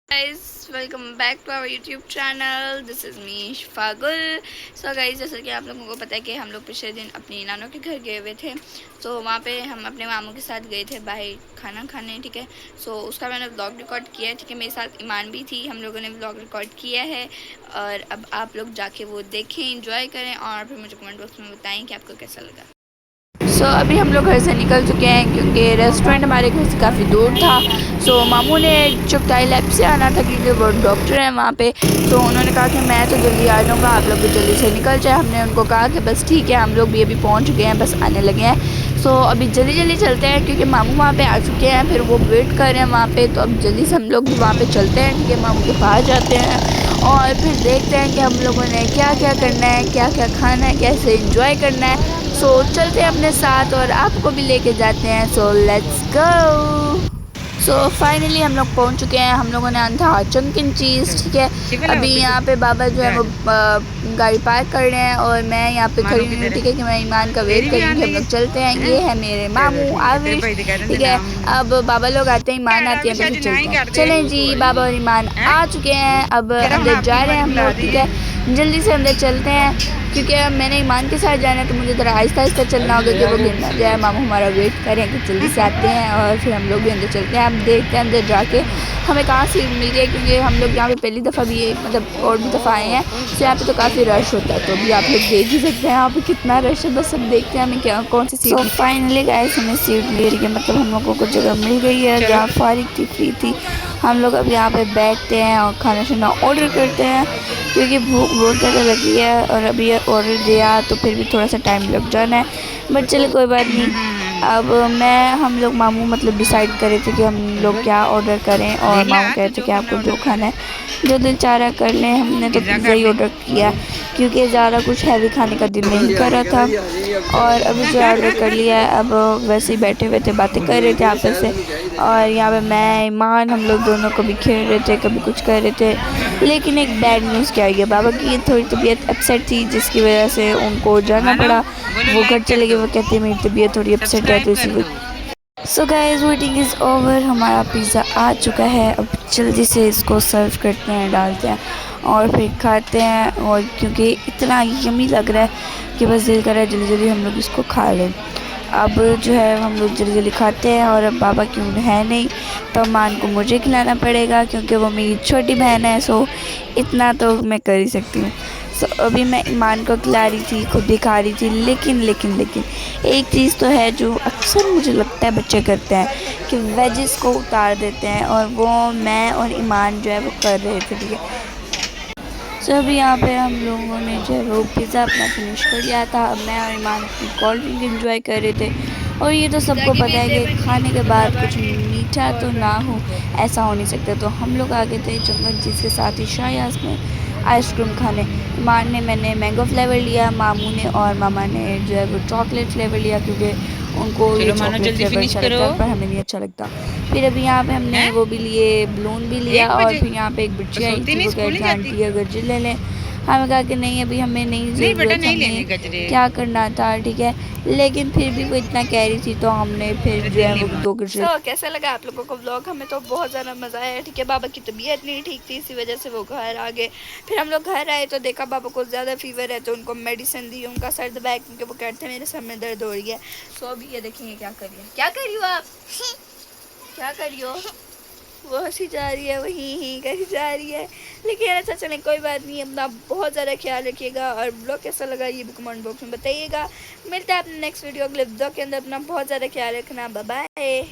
guys, welcome back to our YouTube channel. This is me Shafagul. So guys, जैसा कि आप लोगों को पता है कि हम लोग पिछले दिन अपनी नानों के घर गए हुए थे। सो वहाँ पे हम अपने मामू के साथ गए थे बाहर खाना खाने, ठीक है। सो उसका मैंने व्लॉग रिकॉर्ड किया है, ठीक है। मेरे साथ ईमान भी थी, हम लोगों ने व्लॉग रिकॉर्ड किया है। और अब आप लोग जाके वो देखें, इंजॉय करें और फिर मुझे कमेंट बॉक्स में बताएं कि आपको कैसा लगा। अभी हम लोग घर से निकल चुके हैं क्योंकि रेस्टोरेंट हमारे घर से काफ़ी दूर था। मामू ने चुगताई लैब से आना था क्योंकि वो डॉक्टर हैं वहाँ पे। उन्होंने कहा कि मैं तो जल्दी आ जाऊँगा, आप लोग भी जल्दी से निकल जाए। हमने उनको कहा कि बस ठीक है, हम लोग भी अभी पहुँच गए हैं, बस आने लगे हैं। अभी जल्दी जल्दी चलते हैं क्योंकि मामू वहाँ पे आ चुके हैं, फिर वो वेट कर रहे हैं वहाँ पे। तो अब जल्दी से हम लोग भी वहाँ पे चलते हैं, ठीक है। मामू के पास जाते हैं और फिर देखते हैं कि हम लोगों ने क्या क्या करना है, क्या क्या खाना है, कैसे इंजॉय करना है। चलते हैं अपने साथ और आपको भी लेके जाते हैं। Let's go. फाइनली हम लोग पहुंच चुके हैं। हम लोगों ने आना था चंकिन चीज़, ठीक है। अभी यहाँ पे बाबा जो है वो गाड़ी पार्क कर रहे हैं और मैं यहाँ पे खड़ी हुई हूँ, ठीक है, कि मैं ईमान का वेट कर रही हूँ कि हम लोग चलते हैं। ये है मेरे मामू आविश, ठीक है। अब बाबा लोग आते हैं, ईमान आती है, तो फिर चलते हैं। चलें जी, बाबा और ईमान आ चुके हैं। अब अंदर जा रहे हैं हम लोग, ठीक है। जल्दी से अंदर चलते हैं क्योंकि अब मैंने ईमान के साथ जाना है, तो मुझे ज़रा आहिस्ता आहिस्ता चलना होगा कि वो गिर ना जाए। मामू हमारा वेट करें कि जल्दी से आते हैं और फिर हम लोग भी अंदर चलते हैं। अब देखते हैं अंदर जाके हमें कहाँ सीट मिल गई, क्योंकि हम लोग यहाँ पे पहली दफ़ा भी मतलब और भी दफ़ा आए हैं। यहाँ पे तो काफ़ी रश होता है, तो अभी आप लोग देख ही सकते हैं यहाँ पे कितना रश है। बस अब देखते हैं हमें क्या कौन सी सीट। फाइनली गाइस, हमें सीट मिल रही है, मतलब हम लोगों को जगह मिल गई है जहाँ फारिग थी, फ्री थी। हम लोग अब यहाँ पे बैठते हैं और खाना शाना ऑर्डर करते हैं क्योंकि भूख बहुत ज़्यादा लगी है और अभी ऑर्डर दिया तो फिर भी थोड़ा सा टाइम लग जाना है, बट चले कोई बात नहीं। अब हम लोग मामू मतलब डिसाइड करे थे कि हम लोग क्या ऑर्डर करें और मामू कह रहे थे कि आपको जो खाना है, जो दिल चाह रहा कर लें। हमने तो पिज़्ज़ा ही ऑर्डर किया क्योंकि ज़्यादा कुछ हैवी खाने का दिल नहीं कर रहा था। और अभी जो ऑर्डर कर लिया है, अब वैसे ही बैठे हुए थे, बातें कर रहे थे आपस से। और यहाँ पे मैं ईमान हम लोग दोनों कभी खेल रहे थे, कभी कुछ कर रहे थे। लेकिन एक बैड न्यूज़ क्या हुई है, बाबा की थोड़ी तबीयत अपसेट थी जिसकी वजह से उनको जाना पड़ा। वो घर चले गए, वो कहते हैं मेरी तबीयत थोड़ी अपसेट है तो इसी। So guys, waiting is over. हमारा पिज़्ज़ा आ चुका है। अब जल्दी से इसको सर्व करते हैं, डालते हैं और फिर खाते हैं। और क्योंकि इतना यमी लग रहा है कि बस दिल कर रहा है जल्दी जल्दी हम लोग इसको खा लें। अब जो है हम लोग जल्दी जल्दी खाते हैं और अब बाबा क्यों है नहीं, तो मान को मुझे खिलाना पड़ेगा क्योंकि वो मेरी छोटी बहन है। इतना तो मैं कर ही सकती हूँ। अभी मैं ईमान को खिला रही थी, खुद भी खा रही थी। लेकिन एक चीज़ तो है जो अक्सर मुझे लगता है बच्चे करते हैं कि वेजिस को उतार देते हैं, और वो मैं और ईमान जो है वो कर रहे थे, ठीक है। अभी यहाँ पे हम लोगों ने जो है वो पिज़्ज़ा अपना फिनिश कर लिया था। अब मैं और ईमान अपनी कोल्ड ड्रिंक इंजॉय कर रहे थे। और ये तो सबको पता है कि खाने के बाद कुछ मीठा तो ना हो, ऐसा हो नहीं सकता। तो हम लोग आ गए थे चंगन चीज़ के साथ ही शायास में आइसक्रीम खाने। ईमान ने मैंने मैंगो फ्लेवर लिया, मामू ने और मामा ने जो है वो चॉकलेट फ्लेवर लिया क्योंकि उनको ये चॉकलेट फ्लेवर अच्छा लगता है, पर हमें नहीं अच्छा लगता। फिर अभी यहाँ पे हमने वो भी लिए, बलून भी लिया। और फिर यहाँ पे एक बच्ची आई थी, वो कह रही थी आंटी अगर जी ले लें। हमें कहा कि नहीं, अभी हमें नहीं ज़रूरत, हमें क्या करना था, ठीक है। लेकिन फिर भी वो इतना कह रही थी तो हमने फिर जो है वो 2 गजरे। कैसा लगा आप लोगों को व्लॉग? हमें तो बहुत ज़्यादा मज़ा आया, ठीक है। बाबा की तबीयत नहीं ठीक थी, इसी वजह से वो घर आ गए। फिर हम लोग घर आए तो देखा बाबा को ज़्यादा फीवर है, तो उनको मेडिसिन दी, उनका सर दबाया क्योंकि वो कहते हैं मेरे सर में दर्द हो रही है। अभी ये देखेंगे क्या करिए, क्या करियो आप क्या करियो। वो हंसी जा रही है, वही ही करी जा रही है। लेकिन अच्छा चलें, कोई बात नहीं। अपना बहुत ज़्यादा ख्याल रखिएगा और ब्लॉग कैसा लगा ये भी कमेंट बॉक्स में बताइएगा। मिलता है अपने नेक्स्ट वीडियो अगले ब्लॉग के अंदर। अपना बहुत ज़्यादा ख्याल रखना। Bye bye.